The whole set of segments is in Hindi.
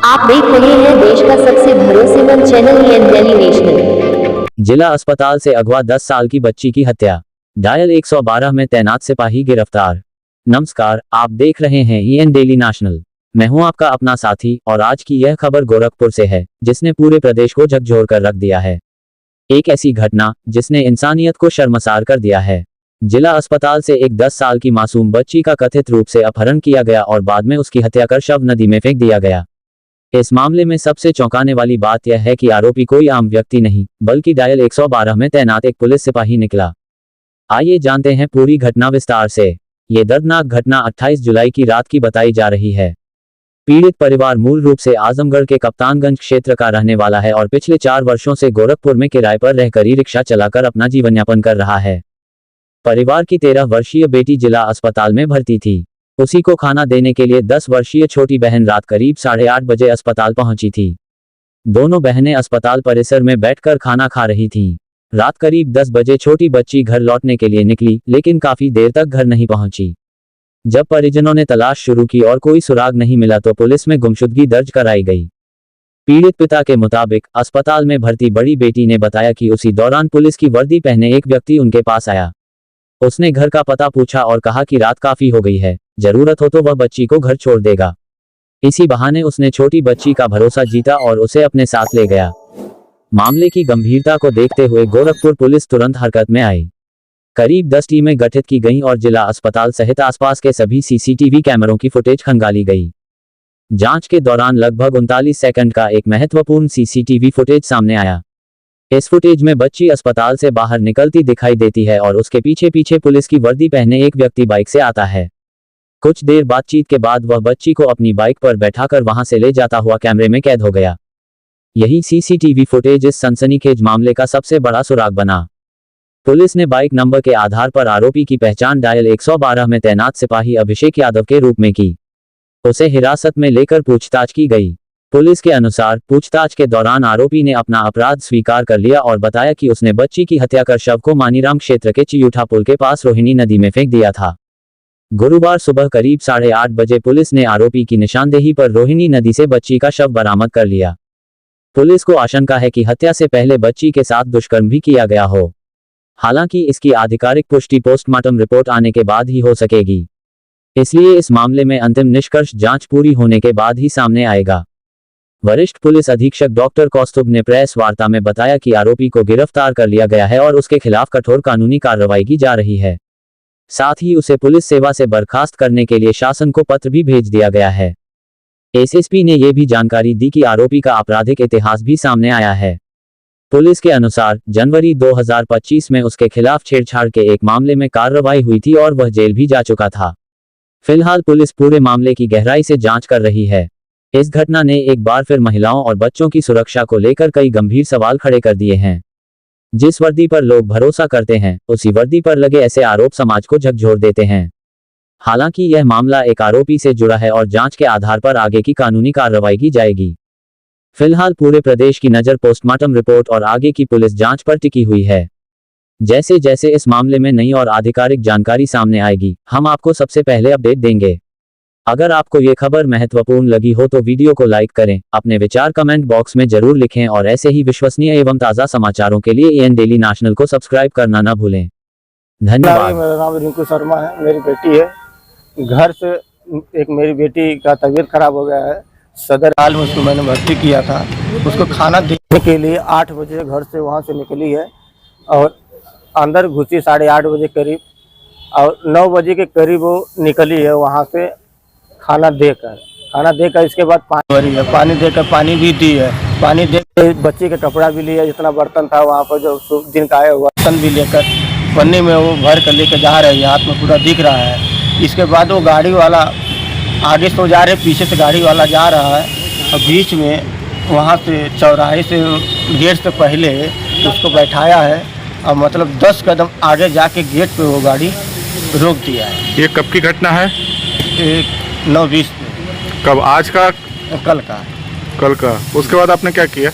आप देख रहे हैं देश का सबसे भरोसेमंद चैनल ईएन डेली नेशनल। जिला अस्पताल से अगवा 10 साल की बच्ची की हत्या। डायल 112 में तैनात सिपाही गिरफ्तार। नमस्कार, आप देख रहे हैं ईएन डेली नेशनल। मैं हूं आपका अपना साथी और आज की यह खबर गोरखपुर से है, जिसने पूरे प्रदेश को झकझोर कर रख दिया है। एक ऐसी घटना जिसने इंसानियत को शर्मसार कर दिया है। जिला अस्पताल से एक 10 साल की मासूम बच्ची का कथित रूप से अपहरण किया गया और बाद में उसकी हत्या कर शव नदी में फेंक दिया गया। इस मामले में सबसे चौंकाने वाली बात यह है कि आरोपी कोई आम व्यक्ति नहीं, बल्कि डायल 112 में तैनात एक पुलिस सिपाही निकला। आइए जानते हैं पूरी घटना विस्तार से। ये दर्दनाक घटना 28 जुलाई की रात की बताई जा रही है। पीड़ित परिवार मूल रूप से आजमगढ़ के कप्तानगंज क्षेत्र का रहने वाला है और पिछले 4 वर्षों से गोरखपुर में किराए पर रहकर ई रिक्शा चलाकर अपना जीवन यापन कर रहा है। परिवार की 13 वर्षीय बेटी जिला अस्पताल में भर्ती थी। उसी को खाना देने के लिए 10 वर्षीय छोटी बहन रात करीब 8:30 बजे अस्पताल पहुंची थी। दोनों बहनें अस्पताल परिसर में बैठकर खाना खा रही थीं। रात करीब 10 बजे छोटी बच्ची घर लौटने के लिए निकली, लेकिन काफी देर तक घर नहीं पहुंची। जब परिजनों ने तलाश शुरू की और कोई सुराग नहीं मिला तो पुलिस में गुमशुदगी दर्ज कराई गई। पीड़ित पिता के मुताबिक अस्पताल में भर्ती बड़ी बेटी ने बताया कि उसी दौरान पुलिस की वर्दी पहने एक व्यक्ति उनके पास आया। उसने घर का पता पूछा और कहा कि रात काफी हो गई है, जरूरत हो तो वह बच्ची को घर छोड़ देगा। इसी बहाने उसने छोटी बच्ची का भरोसा जीता और उसे अपने साथ ले गया। मामले की गंभीरता को देखते हुए गोरखपुर पुलिस तुरंत हरकत में आई। करीब 10 टीमें गठित की गईं और जिला अस्पताल सहित आसपास के सभी सीसीटीवी कैमरों की फुटेज खंगाली गई। जांच के दौरान लगभग 39 सेकंड का एक महत्वपूर्ण सीसीटीवी फुटेज सामने आया। इस फुटेज में बच्ची अस्पताल से बाहर निकलती दिखाई देती है और उसके पीछे पीछे पुलिस की वर्दी पहने एक व्यक्ति बाइक से आता है। कुछ देर बातचीत के बाद वह बच्ची को अपनी बाइक पर बैठाकर वहां से ले जाता हुआ कैमरे में कैद हो गया। यही सीसीटीवी फुटेज इस सनसनीखेज मामले का सबसे बड़ा सुराग बना। पुलिस ने बाइक नंबर के आधार पर आरोपी की पहचान डायल 112 में तैनात सिपाही अभिषेक यादव के रूप में की। उसे हिरासत में लेकर पूछताछ की गई। पुलिस के अनुसार पूछताछ के दौरान आरोपी ने अपना अपराध स्वीकार कर लिया और बताया कि उसने बच्ची की हत्या कर शव को मानीराम क्षेत्र के चियूठा पुल के पास रोहिणी नदी में फेंक दिया था। गुरुवार सुबह करीब 8:30 बजे पुलिस ने आरोपी की निशानदेही पर रोहिणी नदी से बच्ची का शव बरामद कर लिया। पुलिस को आशंका है कि हत्या से पहले बच्ची के साथ दुष्कर्म भी किया गया हो। हालांकि इसकी आधिकारिक पुष्टि पोस्टमार्टम रिपोर्ट आने के बाद ही हो सकेगी, इसलिए इस मामले में अंतिम निष्कर्ष जांच पूरी होने के बाद ही सामने आएगा। वरिष्ठ पुलिस अधीक्षक डॉक्टर कौस्तुभ ने प्रेस वार्ता में बताया कि आरोपी को गिरफ्तार कर लिया गया है और उसके खिलाफ कठोर कानूनी कार्रवाई की जा रही है। साथ ही उसे पुलिस सेवा से बर्खास्त करने के लिए शासन को पत्र भी भेज दिया गया है। एसएसपी ने यह भी जानकारी दी कि आरोपी का आपराधिक इतिहास भी सामने आया है। पुलिस के अनुसार जनवरी 2025 में उसके खिलाफ छेड़छाड़ के एक मामले में कार्रवाई हुई थी और वह जेल भी जा चुका था। फिलहाल पुलिस पूरे मामले की गहराई से जांच कर रही है। इस घटना ने एक बार फिर महिलाओं और बच्चों की सुरक्षा को लेकर कई गंभीर सवाल खड़े कर दिए हैं। जिस वर्दी पर लोग भरोसा करते हैं, उसी वर्दी पर लगे ऐसे आरोप समाज को झकझोर देते हैं। हालांकि यह मामला एक आरोपी से जुड़ा है और जांच के आधार पर आगे की कानूनी कार्रवाई की जाएगी। फिलहाल पूरे प्रदेश की नजर पोस्टमार्टम रिपोर्ट और आगे की पुलिस जांच पर टिकी हुई है। जैसे जैसे इस मामले में नई और आधिकारिक जानकारी सामने आएगी, हम आपको सबसे पहले अपडेट देंगे। अगर आपको ये खबर महत्वपूर्ण लगी हो तो वीडियो को लाइक करें, अपने विचार कमेंट बॉक्स में जरूर लिखें और ऐसे ही विश्वसनीय एवं ताज़ा समाचारों के लिए ईएन डेली नेशनल को सब्सक्राइब करना न भूलें। धन्यवाद। मेरा नाम रिंकू शर्मा है, मेरी बेटी है। घर से एक मेरी बेटी का तबीयत खराब हो गया है, सदर हाल में उसको मैंने भर्ती किया था। उसको खाना देने के लिए 8 बजे घर से वहाँ से निकली है और अंदर घुसी 8:30 बजे करीब और 9 बजे के करीब वो निकली है वहाँ से खाना देकर इसके बाद पानी देकर पानी भी दी है। पानी देकर बच्चे का कपड़ा भी लिया, जितना बर्तन था वहाँ पर जो जिनका आया हुआ बर्तन भी लेकर पन्नी में वो भर कर लेकर जा रहे हैं, हाथ में पूरा दिख रहा है। इसके बाद वो गाड़ी वाला आगे से जा रहे, पीछे से गाड़ी वाला जा रहा है और बीच में वहाँ से चौराहे से गेट से पहले उसको बैठाया है और मतलब 10 कदम आगे जाके गेट पे वो गाड़ी रोक दिया है। ये कब की घटना है? 9:20 कब? आज का? कल का। उसके बाद आपने क्या किया?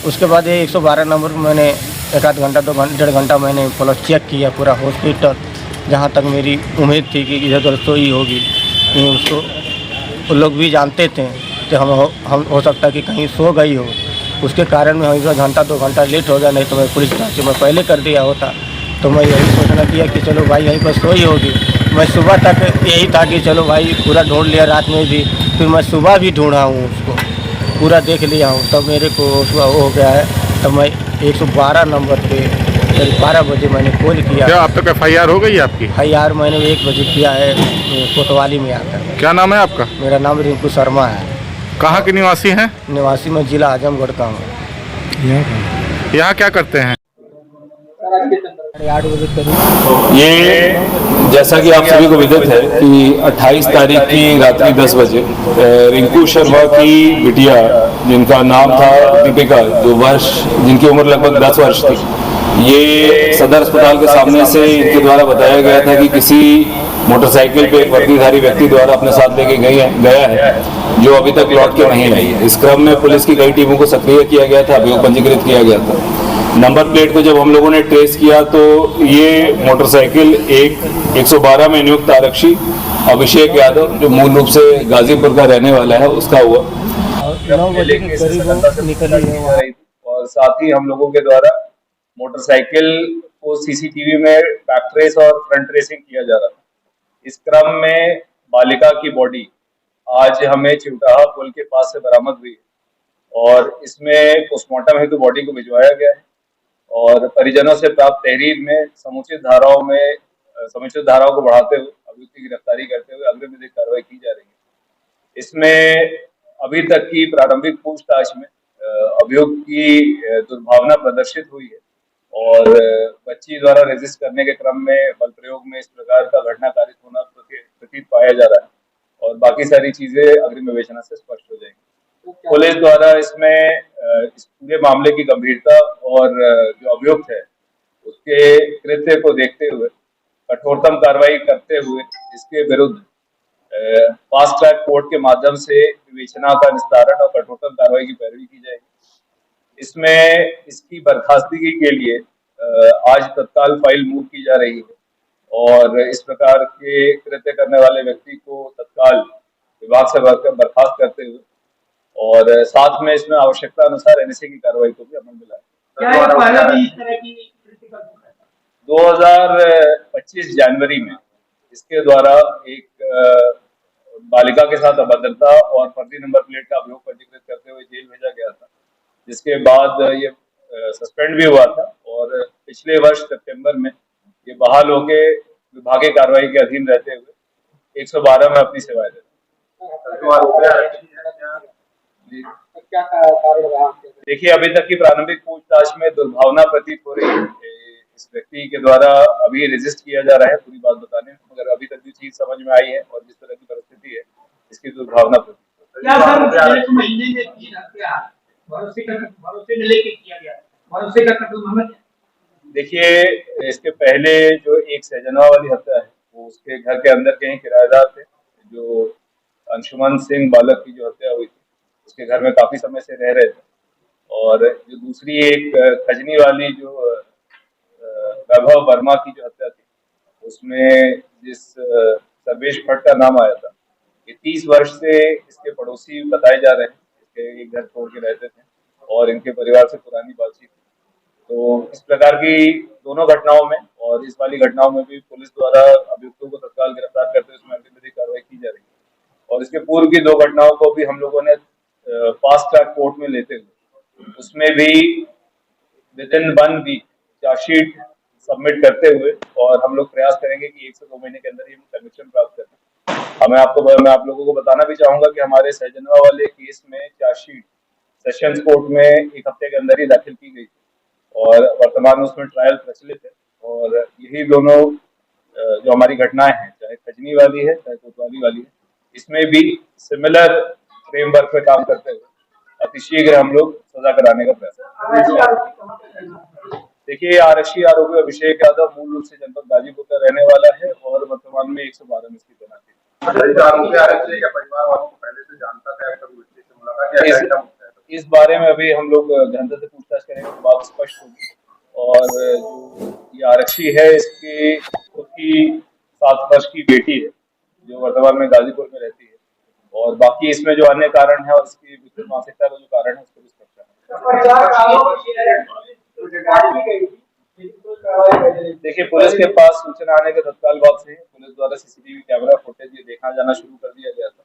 उसके बाद ये 112 नंबर मैंने 1 घंटा 1.5 घंटा मैंने प्लस चेक किया पूरा हॉस्पिटल, जहाँ तक मेरी उम्मीद थी कि इधर तो रसोई होगी, उसको वो लोग भी जानते थे कि हम हो सकता है कि कहीं सो गई हो, उसके कारण में हम 1-2 घंटा लेट हो गया, नहीं तो मैं पुलिस स्टेशन में पहले कर दिया होता। तो मैं यही सोचना किया कि चलो भाई यहीं पर सोई होगी। मैं सुबह तक यही था कि चलो भाई पूरा ढूंढ लिया रात में भी, फिर मैं सुबह भी ढूंढा हूँ उसको, पूरा देख लिया हूँ, तब मेरे को उसका हो गया है। तब मैं 112 नंबर पे करीब 12 बजे मैंने कॉल किया। क्या अब तक FIR हो गई है आपकी? यार मैंने 1 बजे किया है कोतवाली में आकर। क्या नाम है आपका? मेरा नाम रिंकू शर्मा है। कहाँ के निवासी हैं? निवासी में जिला आजमगढ़ का हूँ। यहाँ क्या करते हैं? 8 बजे करीब ये जैसा कि आप सभी को विदित है कि 28 तारीख की रात्रि 10 बजे रिंकू शर्मा की बिटिया, जिनका नाम था दीपिका, जिनकी उम्र लगभग 10 वर्ष थी, ये सदर अस्पताल के सामने से इनके द्वारा बताया गया था कि किसी मोटरसाइकिल पे एक वर्दीधारी व्यक्ति द्वारा अपने साथ लेके गया है, जो अभी तक लौट के नहीं आई है। इस क्रम में पुलिस की कई टीमों को सक्रिय किया गया था, अभियोग पंजीकृत किया गया था। नंबर प्लेट को जब हम लोगों ने ट्रेस किया तो ये मोटरसाइकिल 112 में नियुक्त आरक्षी अभिषेक यादव, जो मूल रूप से गाजीपुर का रहने वाला है, उसका हुआ। 9 बजे के करीब निकली है। और साथ ही हम लोगों के द्वारा मोटरसाइकिल को CCTV में बैक ट्रेस और फ्रंट ट्रेसिंग किया जा रहा था। इस क्रम में बालिका की बॉडी आज हमें चिवटाहा पुल के पास से बरामद हुई और इसमें पोस्टमार्टम हेतु बॉडी को भिजवाया गया है और परिजनों से प्राप्त तहरीर में समुचित धाराओं को बढ़ाते हुए अभियुक्त की गिरफ्तारी करते हुए अग्रिम विधिक कार्रवाई की जा रही है। इसमें अभी तक की प्रारंभिक पूछताछ में अभियुक्त की दुर्भावना प्रदर्शित हुई है और बच्ची द्वारा रेजिस्ट करने के क्रम में बल प्रयोग में इस प्रकार का घटना कारित होना प्रतीत पाया जा रहा है और बाकी सारी चीजें अग्रिम विवेचना से स्पष्ट हो जाएंगी। पुलिस द्वारा इसमें इस पूरे मामले की गंभीरता और जो अभियुक्त है उसके कृत्य को देखते हुए कठोरतम कार्रवाई करते हुए इसके विरुद्ध फास्ट ट्रैक कोर्ट के माध्यम से विवेचना का निस्तारण और कठोरतम कार्रवाई की पैरवी की जाएगी। इसमें इसकी बर्खास्तगी के लिए आज तत्काल फाइल मूव की जा रही है और इस प्रकार के कृत्य करने वाले व्यक्ति को तत्काल विभाग से बर्खास्त करते हुए और साथ में इसमें आवश्यकता अनुसार NSA की कार्रवाई को भी अमल में लाए। 2025 जनवरी में इसके द्वारा एक बालिका के साथ अभद्रता और फर्जी नंबर प्लेट का अभियोग पंजीकृत करते हुए जेल भेजा गया था, जिसके बाद ये सस्पेंड भी हुआ था और पिछले वर्ष सितंबर में ये बहाल होके विभागीय कार्रवाई के अधीन रहते हुए 112 में अपनी सेवाएं देता। देखिए, अभी तक की प्रारंभिक पूछताछ में दुर्भावना प्रतीत हो रही है। इस व्यक्ति के द्वारा अभी रेजिस्ट किया जा रहा है पूरी बात बताने में, मगर अभी तक जो चीज समझ में आई है और जिस तरह की परिस्थिति है इसकी दुर्भावना प्रतीत हो रही है। देखिए, इसके पहले जो एक सहजनवा वाली हत्या है वो उसके घर के अंदर कहीं किराएदार थे, जो अंशुमन सिंह बालक की जो हत्या हुई थी उसके घर में काफी समय से रह रहे थे। और जो दूसरी एक खजनी वाली जो वैभव वर्मा की जो हत्या थी उसमें जिस सर्वेश भट्ट का नाम आया था, ये 30 वर्ष से इसके पड़ोसी बताए जा रहे हैं। इसके एक घर छोड़ के रहते थे और इनके परिवार से पुरानी बातचीत। तो इस प्रकार की दोनों घटनाओं में और इस वाली घटनाओं में भी पुलिस द्वारा अभियुक्तों को तत्काल गिरफ्तार करते हुए उसमें अग्रिम विधिक कार्रवाई की जा रही है और इसके पूर्व की 2 घटनाओं को भी हम लोगों ने फास्ट ट्रैक कोर्ट में लेते हुए उसमें भी विदिन 1 वीक चार्जशीट सबमिट करते हुए और हम लोग प्रयास करेंगे कि 1 से 2 महीने के अंदर ही हम कन्विक्शन प्राप्त करें। मैं आप लोगों को बताना भी चाहूंगा कि हमारे सहजनवा वाले केस में चार्जशीट सेशंस कोर्ट में 1 हफ्ते के अंदर ही दाखिल की गई और वर्तमान में उसमें ट्रायल प्रचलित है और यही दोनों जो हमारी घटनाएं हैं, चाहे खजनी वाली है चाहे कोतवाली वाली है, इसमें भी सिमिलर फ्रेमवर्क पे काम करते हुए अतिशीघ्र हम लोग सजा कराने का प्रयास। देखिए, आरक्षी आरोपी अभिषेक यादव मूल रूप से जनपद गाजीपुर का रहने वाला है और वर्तमान में 112 में इसकी तैनाती है। इस बारे में अभी हम लोग गहनता से पूछताछ करेंगे तो बात स्पष्ट होगी। और जो ये आरक्षी है इसकी खुद की 7 वर्ष की बेटी है जो वर्तमान में गाजीपुर में रहती है और बाकी इसमें जो अन्य कारण है और इसकी विकृत मानसिकता का जो कारण है उसको भी देखिए, पुलिस के पास सूचना आने के तत्काल बाद से पुलिस द्वारा सीसीटीवी कैमरा फुटेज ये देखा जाना शुरू कर दिया गया था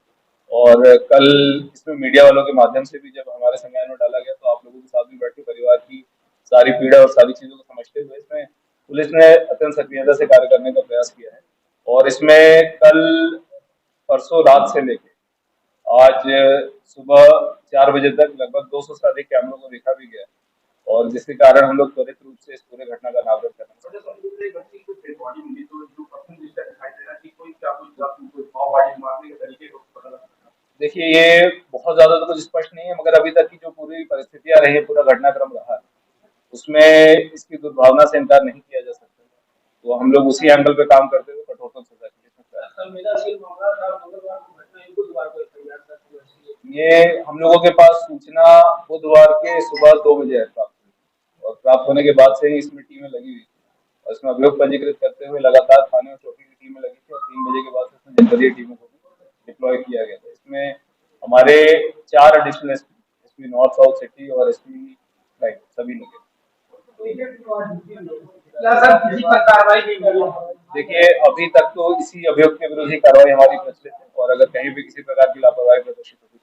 और कल इसमें मीडिया वालों के माध्यम से भी जब हमारे संज्ञान में डाला गया तो आप लोगों के साथ भी बैठ के परिवार की सारी पीड़ा और सारी चीजों को समझते हुए इसमें पुलिस ने अत्यंत सक्रियता से कार्य करने का प्रयास किया है और इसमें कल परसों रात से लेकर आज सुबह 4 बजे तक लगभग 200 से अधिक कैमरों को देखा भी गया और जिसके कारण हम लोग त्वरित रूप से इस पूरे घटना का अनावरण कर रहे हैं। देखिए, ये बहुत ज्यादा तो कुछ स्पष्ट नहीं है मगर अभी तक की जो पूरी परिस्थितियां रही, पूरा घटनाक्रम रहा है उसमें इसकी दुर्भावना से इनकार नहीं किया जा सकता। तो हम लोग उसी एंगल पे काम करते हुए कठोरतम सजा के ये हम लोगों के पास सूचना बुधवार के सुबह 2 बजे है प्राप्त हुई और प्राप्त होने के बाद से ही इसमें टीमें लगी हुई और इसमें अभियोग पंजीकृत करते हुए लगातार थाने और चौकी की टीमें लगी थी और 3 बजे के बाद इसमें जनपदीय टीमों को डिप्लॉय किया गया था। इसमें हमारे 4 additional SP north south city और एसपी राइट सभी लगे। देखिए, अभी तक तो इसी अभियोग के विरुद्ध ही कार्रवाई हमारी प्रचलित है और अगर कहीं भी किसी प्रकार की लापरवाही प्रदर्शित होगी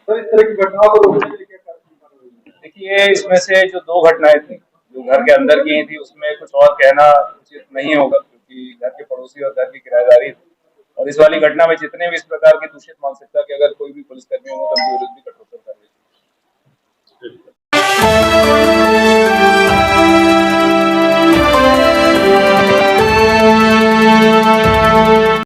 तो इस तरह की घटनाओं को रोकने के लिए क्या कार्रवाई? देखिए, इसमें से जो 2 घटनाएं थी जो घर के अंदर की ही थी उसमें कुछ और कहना उचित नहीं होगा क्योंकि घर के पड़ोसी और घर की किराएदारी थी और इस वाली घटना में जितने भी इस प्रकार की दूषित मानसिकता के अगर कोई भी पुलिसकर्मी होंगे तो उनके विरुद्ध भी कठोर कार्रवाई।